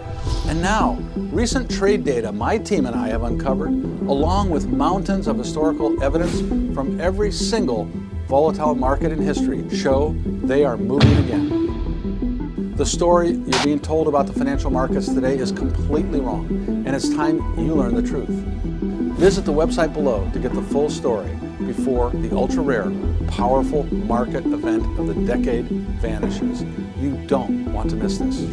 And now, recent trade data my team and I have uncovered, along with mountains of historical evidence from every single volatile market in history, show they are moving again. The story you're being told about the financial markets today is completely wrong, and it's time you learn the truth. Visit the website below to get the full story before the ultra-rare, powerful market event of the decade vanishes. You don't want to miss this.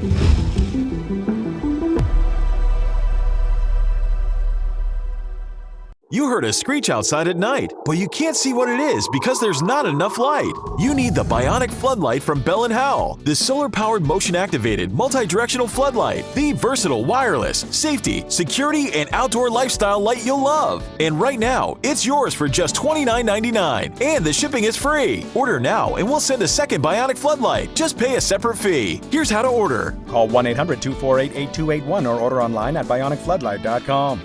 You heard a screech outside at night, but you can't see what it is because there's not enough light. You need the Bionic Floodlight from Bell & Howell, the solar-powered, motion-activated, multi-directional floodlight, the versatile wireless, safety, security, and outdoor lifestyle light you'll love. And right now, it's yours for just $29.99, and the shipping is free. Order now, and we'll send a second Bionic Floodlight. Just pay a separate fee. Here's how to order. Call 1-800-248-8281 or order online at bionicfloodlight.com.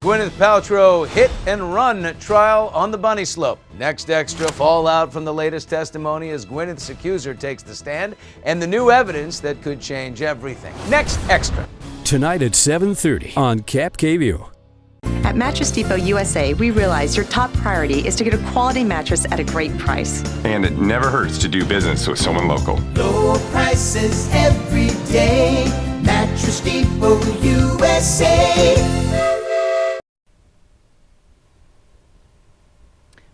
Gwyneth Paltrow hit and run trial on the bunny slope. Next extra, fallout from the latest testimony as Gwyneth's accuser takes the stand and the new evidence that could change everything. Next extra. Tonight at 7:30 on KAPP KVEW. At Mattress Depot USA, we realize your top priority is to get a quality mattress at a great price. And it never hurts to do business with someone local. Low prices every day. Mattress Depot USA.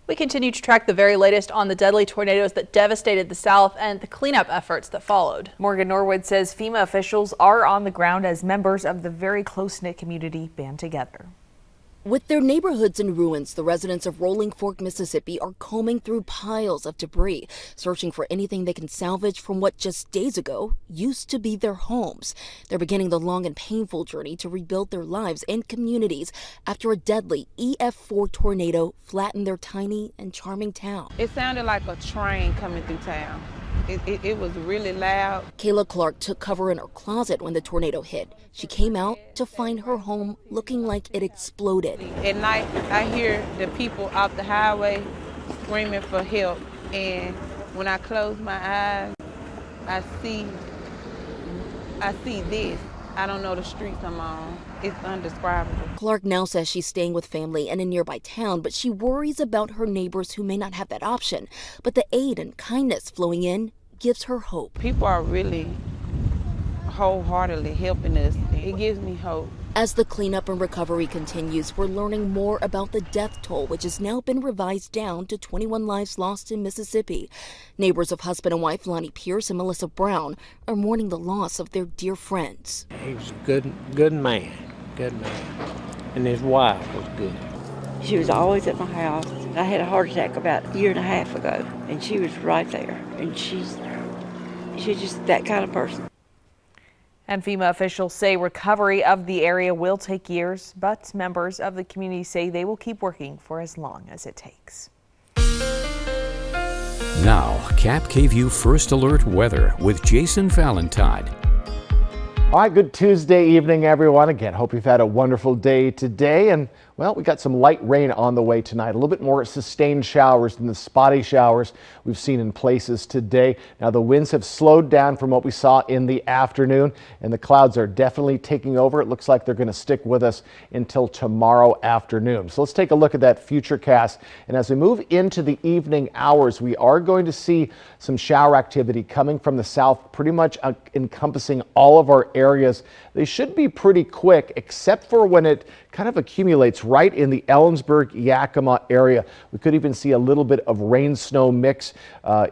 We continue to track the very latest on the deadly tornadoes that devastated the South and the cleanup efforts that followed. Morgan Norwood says FEMA officials are on the ground as members of the very close-knit community band together. With their neighborhoods in ruins, the residents of Rolling Fork, Mississippi are combing through piles of debris, searching for anything they can salvage from what just days ago used to be their homes. They're beginning the long and painful journey to rebuild their lives and communities after a deadly EF4 tornado flattened their tiny and charming town. It sounded like a train coming through town. It was really loud. Kayla Clark took cover in her closet when the tornado hit. She came out to find her home looking like it exploded. At night, I hear the people off the highway screaming for help. And when I close my eyes, I see this. I don't know the streets I'm on. It's indescribable. Clark now says she's staying with family in a nearby town, but she worries about her neighbors who may not have that option. But the aid and kindness flowing in gives her hope. People are really wholeheartedly helping us. It gives me hope. As the cleanup and recovery continues, we're learning more about the death toll, which has now been revised down to 21 lives lost in Mississippi. Neighbors of husband and wife Lonnie Pierce and Melissa Brown are mourning the loss of their dear friends. He was a good man. And his wife was good. She was always at my house. I had a heart attack about a year and a half ago, and she was right there. And she's just that kind of person. And FEMA officials say recovery of the area will take years, but members of the community say they will keep working for as long as it takes. Now, KAPP KVEW First Alert Weather with Jason Valentine. All right, good Tuesday evening, everyone. Again, hope you've had a wonderful day today. And, well, we got some light rain on the way tonight. A little bit more sustained showers than the spotty showers we've seen in places today. Now, the winds have slowed down from what we saw in the afternoon, and the clouds are definitely taking over. It looks like they're going to stick with us until tomorrow afternoon. So let's take a look at that futurecast. And as we move into the evening hours, we are going to see some shower activity coming from the south, pretty much encompassing all of our areas. They should be pretty quick, except for when it kind of accumulates right in the Ellensburg-Yakima area. We could even see a little bit of rain-snow mix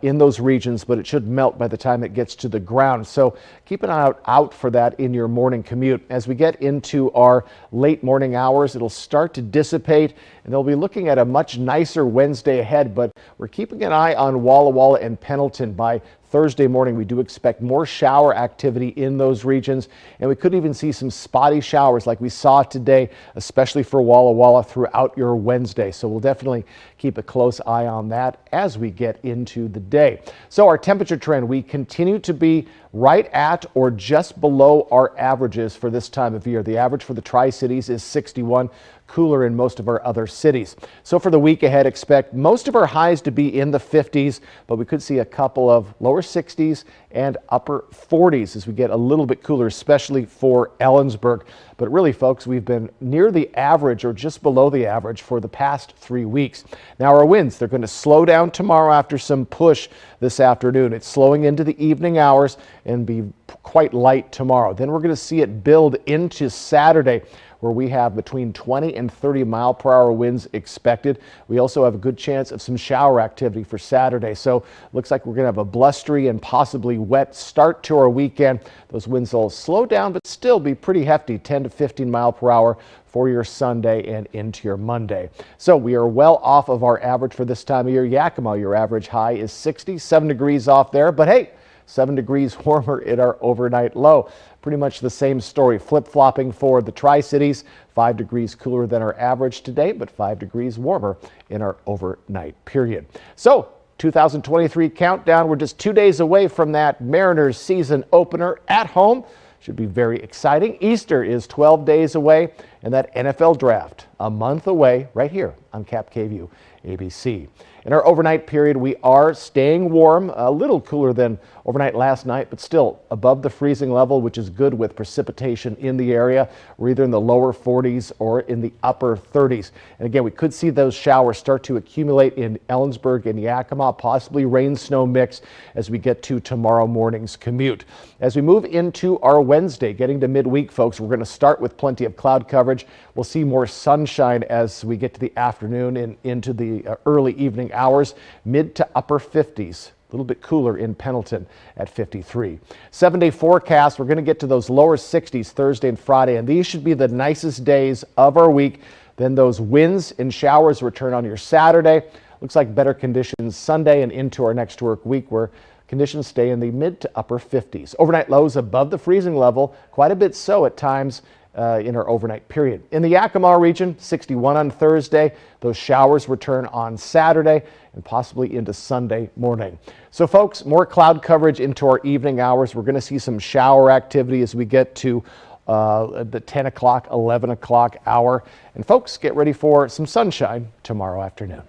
in those regions, but it should melt by the time it gets to the ground. So keep an eye out for that in your morning commute. As we get into our late morning hours, it'll start to dissipate, and they'll be looking at a much nicer Wednesday ahead, but we're keeping an eye on Walla Walla and Pendleton. By Thursday morning, we do expect more shower activity in those regions, and we could even see some spotty showers like we saw today, especially for Walla Walla throughout your Wednesday. So we'll definitely keep a close eye on that as we get into the day. So our temperature trend, we continue to be right at or just below our averages for this time of year. The average for the Tri-Cities is 61. Cooler in most of our other cities. So for the week ahead, expect most of our highs to be in the 50s, but we could see a couple of lower 60s and upper 40s as we get a little bit cooler, especially for Ellensburg. But really, folks, we've been near the average or just below the average for the past 3 weeks. Now our winds, they're going to slow down tomorrow after some push this afternoon. It's slowing into the evening hours and be quite light tomorrow. Then we're going to see it build into Saturday, where we have between 20 and 30 mile per hour winds expected. We also have a good chance of some shower activity for Saturday. So looks like we're going to have a blustery and possibly wet start to our weekend. Those winds will slow down, but still be pretty hefty, 10 to 15 mile per hour for your Sunday and into your Monday. So we are well off of our average for this time of year. Yakima, your average high is 67 degrees off there, but hey, 7 degrees warmer in our overnight low. Pretty much the same story, flip-flopping for the Tri-Cities. 5 degrees cooler than our average today, but 5 degrees warmer in our overnight period. So 2023 countdown, we're just 2 days away from that Mariners season opener at home. Should be very exciting. Easter is 12 days away, and that NFL draft a month away right here on KAPP KVEW ABC. In our overnight period, we are staying warm, a little cooler than overnight last night, but still above the freezing level, which is good with precipitation in the area. We're either in the lower 40s or in the upper 30s. And again, we could see those showers start to accumulate in Ellensburg and Yakima, possibly rain-snow mix as we get to tomorrow morning's commute. As we move into our Wednesday, getting to midweek, folks, we're going to start with plenty of cloud coverage. We'll see more sunshine as we get to the afternoon and into the early evening hours, mid to upper 50s. A little bit cooler in Pendleton at 53. 7-day forecast, we're going to get to those lower 60s Thursday and Friday, and these should be the nicest days of our week. Then those winds and showers return on your Saturday. Looks like better conditions Sunday and into our next work week, where conditions stay in the mid to upper 50s. Overnight lows above the freezing level, quite a bit so at times in our overnight period. In the Yakima region, 61 on Thursday. Those showers return on Saturday and possibly into Sunday morning. So folks, more cloud coverage into our evening hours. We're going to see some shower activity as we get to the 10 o'clock, 11 o'clock hour. And folks, get ready for some sunshine tomorrow afternoon.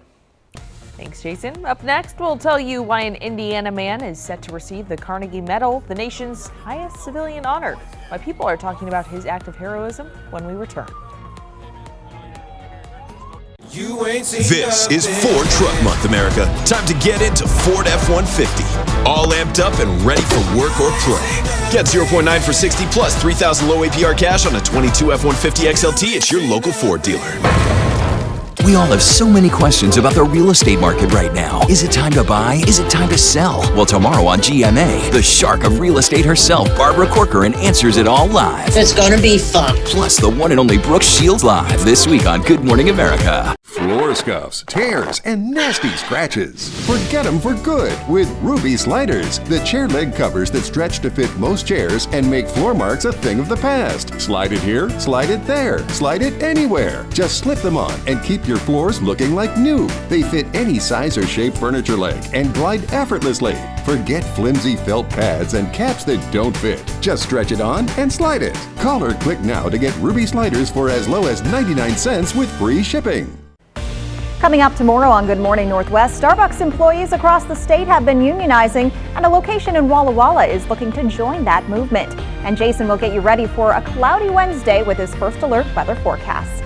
Thanks, Jason. Up next, we'll tell you why an Indiana man is set to receive the Carnegie Medal, the nation's highest civilian honor. Why people are talking about his act of heroism when we return. This is Ford Truck Month, America. Time to get into Ford F-150. All amped up and ready for work or play. Get 0.9 for 60 plus 3,000 low APR cash on a 22 F-150 XLT at your local Ford dealer. We all have so many questions about the real estate market right now. Is it time to buy? Is it time to sell? Well, tomorrow on GMA, the shark of real estate herself, Barbara Corcoran, answers it all live. It's going to be fun. Plus, the one and only Brooke Shields live this week on Good Morning America. Floor scuffs, tears, and nasty scratches. Forget them for good with Ruby Sliders, the chair leg covers that stretch to fit most chairs and make floor marks a thing of the past. Slide it here, slide it there, slide it anywhere. Just slip them on and keep your floors looking like new. They fit any size or shape furniture leg and glide effortlessly. Forget flimsy felt pads and caps that don't fit. Just stretch it on and slide it. Call or click now to get Ruby Sliders for as low as 99 cents with free shipping. Coming up tomorrow on Good Morning Northwest, Starbucks employees across the state have been unionizing, and a location in Walla Walla is looking to join that movement. And Jason will get you ready for a cloudy Wednesday with his first alert weather forecast.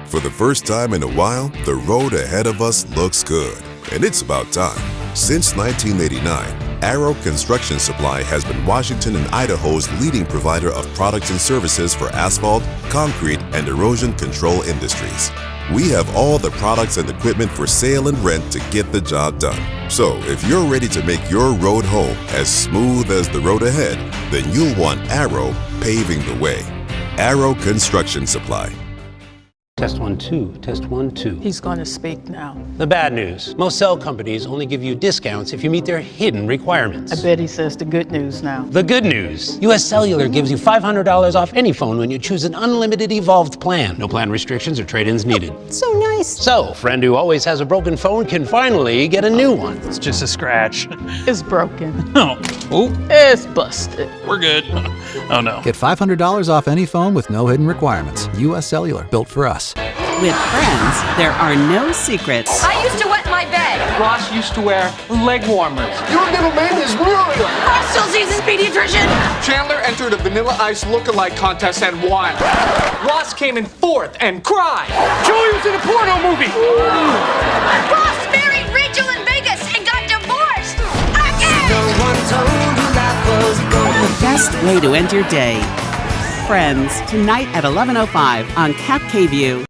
For the first time in a while, the road ahead of us looks good, and it's about time. Since 1989, Arrow Construction Supply has been Washington and Idaho's leading provider of products and services for asphalt, concrete, and erosion control industries. We have all the products and equipment for sale and rent to get the job done. So if you're ready to make your road home as smooth as the road ahead, then you'll want Arrow paving the way. Arrow Construction Supply. Test 1, 2, test 1, 2. He's going to speak now. The bad news, most cell companies only give you discounts if you meet their hidden requirements. I bet he says the good news now. The good news, US Cellular gives you $500 off any phone when you choose an unlimited evolved plan. No plan restrictions or trade-ins needed. So nice. So, friend who always has a broken phone can finally get a new one. It's just a scratch. It's broken. No. Oh. It's busted. We're good. Oh no. Get $500 off any phone with no hidden requirements. US Cellular, built for us. With friends, there are no secrets. I used to wet my bed. Ross used to wear leg warmers. Your middle name is Muriel. Ross still sees his pediatrician. Chandler entered a Vanilla Ice lookalike contest and won. Ross came in fourth and cried. Joey was in a porno movie. Ross married Rachel in Vegas and got divorced. Again. No one told you that was the best way to end your day. Friends, tonight at 11:05 on KAPP.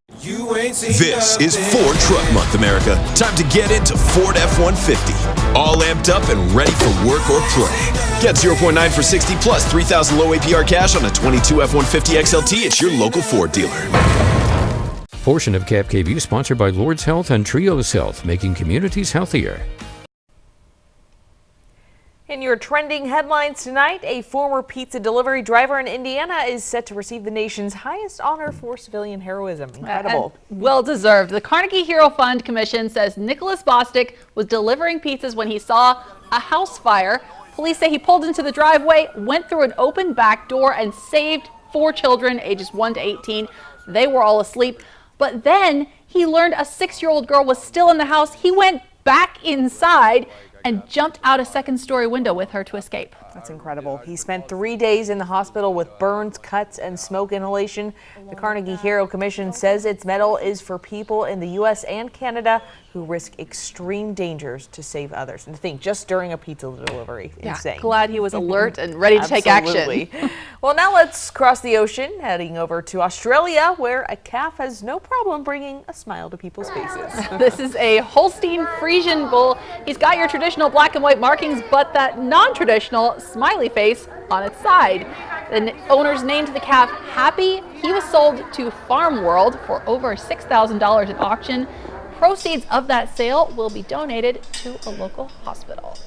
This is Ford Truck Month, America. Time to get into Ford F-150. All amped up and ready for work or play. Get 0.9 for 60 plus 3,000 low APR cash on a 22 F-150 XLT at your local Ford dealer. Portion of KAPP sponsored by Lord's Health and Trios Health, making communities healthier. In your trending headlines tonight, a former pizza delivery driver in Indiana is set to receive the nation's highest honor for civilian heroism. Incredible. Well deserved. The Carnegie Hero Fund Commission says Nicholas Bostic was delivering pizzas when he saw a house fire. Police say he pulled into the driveway, went through an open back door, and saved 4 children ages 1 to 18. They were all asleep. But then he learned a 6-year-old girl was still in the house. He went back inside and jumped out a second-story window with her to escape. That's incredible. He spent 3 days in the hospital with burns, cuts, and smoke inhalation. The Carnegie Hero Commission says its medal is for people in the U.S. and Canada who risk extreme dangers to save others. And to think, just during a pizza delivery. Insane. Yeah, glad he was alert and ready to take action. Well, now let's cross the ocean, heading over to Australia, where a calf has no problem bringing a smile to people's faces. This is a Holstein Friesian bull. He's got your traditional black and white markings, but that non-traditional smiley face on its side. The owners named the calf Happy. He was sold to Farm World for over $6,000 at auction. Proceeds of that sale will be donated to a local hospital.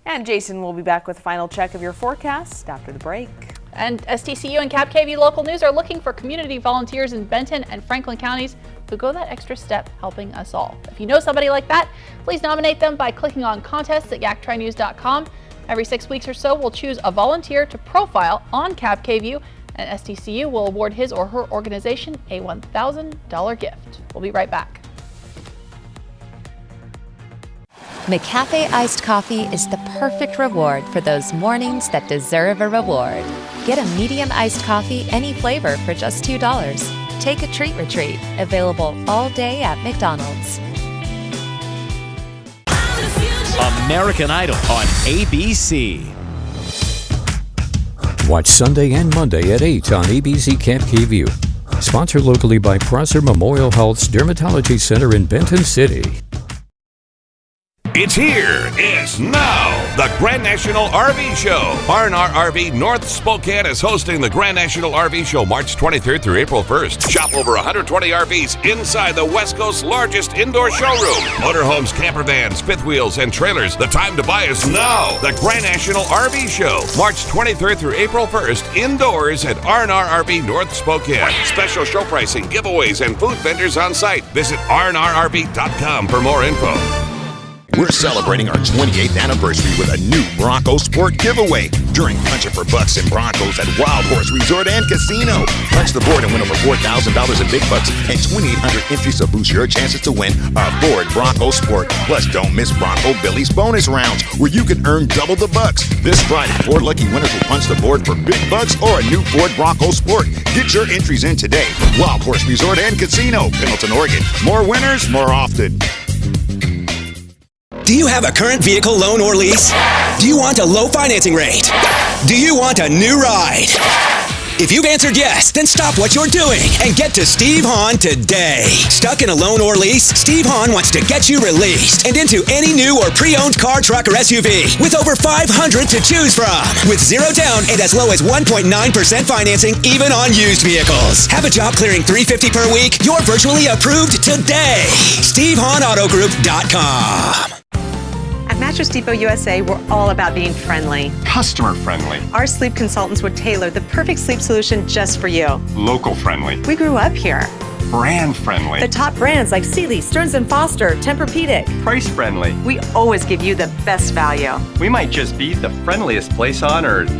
And Jason will be back with a final check of your forecast after the break. And STCU and KAPP Local News are looking for community volunteers in Benton and Franklin counties who go that extra step helping us all. If you know somebody like that, please nominate them by clicking on contests at yaktrynews.com. Every 6 weeks or so, we'll choose a volunteer to profile on KAPP, and STCU will award his or her organization a $1,000 gift. We'll be right back. McCafe iced coffee is the perfect reward for those mornings that deserve a reward. Get a medium iced coffee, any flavor, for just $2. Take a treat retreat, available all day at McDonald's. American Idol on ABC. Watch Sunday and Monday at 8 on ABC KVEW. Sponsored locally by Prosser Memorial Health's Dermatology Center in Benton City. It's here. It's now. The Grand National RV Show. R&R RV North Spokane is hosting the Grand National RV Show March 23rd through April 1st. Shop over 120 RVs inside the West Coast's largest indoor showroom. Motorhomes, camper vans, fifth wheels, and trailers. The time to buy is now. The Grand National RV Show. March 23rd through April 1st. Indoors at R&R RV North Spokane. Special show pricing, giveaways, and food vendors on site. Visit rnrrv.com for more info. We're celebrating our 28th anniversary with a new Bronco Sport giveaway during Punch It for Bucks in Broncos at Wild Horse Resort and Casino. Punch the board and win over $4,000 in big bucks and 2,800 entries to boost your chances to win our Ford Bronco Sport. Plus, don't miss Bronco Billy's bonus rounds where you can earn double the bucks. This Friday, 4 lucky winners will punch the board for big bucks or a new Ford Bronco Sport. Get your entries in today. Wild Horse Resort and Casino, Pendleton, Oregon. More winners, more often. Do you have a current vehicle loan or lease? Do you want a low financing rate? Do you want a new ride? If you've answered yes, then stop what you're doing and get to Steve Hahn today. Stuck in a loan or lease? Steve Hahn wants to get you released and into any new or pre-owned car, truck, or SUV with over 500 to choose from. With zero down and as low as 1.9% financing even on used vehicles. Have a job clearing $350 per week? You're virtually approved today. SteveHahnAutoGroup.com. At Mattress Depot USA, we're all about being friendly. Customer friendly. Our sleep consultants would tailor the perfect sleep solution just for you. Local friendly. We grew up here. Brand friendly. The top brands like Sealy, Stearns & Foster, Tempur-Pedic. Price friendly. We always give you the best value. We might just be the friendliest place on earth.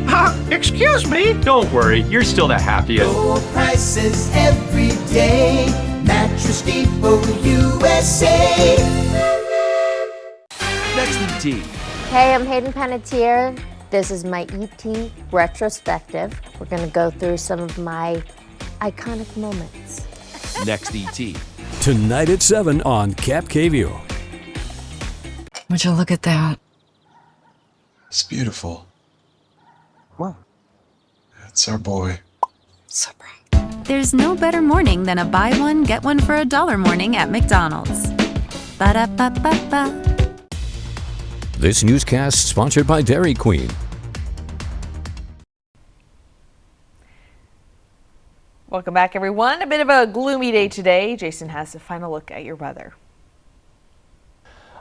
Excuse me? Don't worry, you're still the happiest. Low prices every day. Mattress Depot USA. Next ET. Hey, I'm Hayden Panettiere. This is my ET retrospective. We're going to go through some of my iconic moments. Next ET. Tonight at 7 on KAPP. Would you look at that? It's beautiful. Wow. That's our boy. So proud. There's no better morning than a buy one, get one for $1 morning at McDonald's. Ba-da-ba-ba-ba. This newscast sponsored by Dairy Queen. Welcome back, everyone. A bit of a gloomy day today. Jason has a final look at your weather.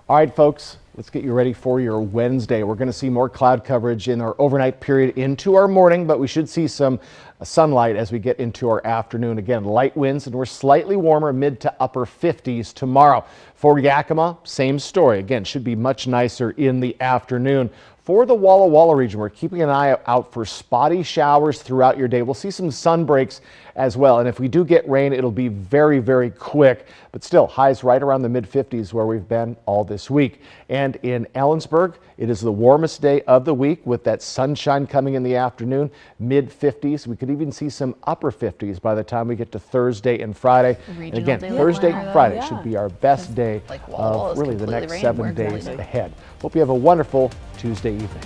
All right, folks, let's get you ready for your Wednesday. We're going to see more cloud coverage in our overnight period into our morning, but we should see some sunlight as we get into our afternoon. Again, light winds, and we're slightly warmer, mid to upper 50s tomorrow. For Yakima, same story. Again, should be much nicer in the afternoon. For the Walla Walla region, we're keeping an eye out for spotty showers throughout your day. We'll see some sun breaks as well. And if we do get rain, it'll be very, very quick. But still, highs right around the mid-50s where we've been all this week. And in Ellensburg, it is the warmest day of the week with that sunshine coming in the afternoon, mid-50s. We could even see some upper 50s by the time we get to Thursday and Friday. And again, Thursday and Friday should be our best day of really the next 7 days ahead. Hope you have a wonderful Tuesday evening.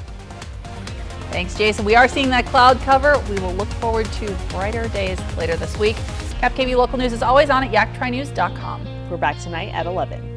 Thanks, Jason. We are seeing that cloud cover. We will look forward to brighter days later this week. KAPP Local News is always on at yaktrynews.com. We're back tonight at 11.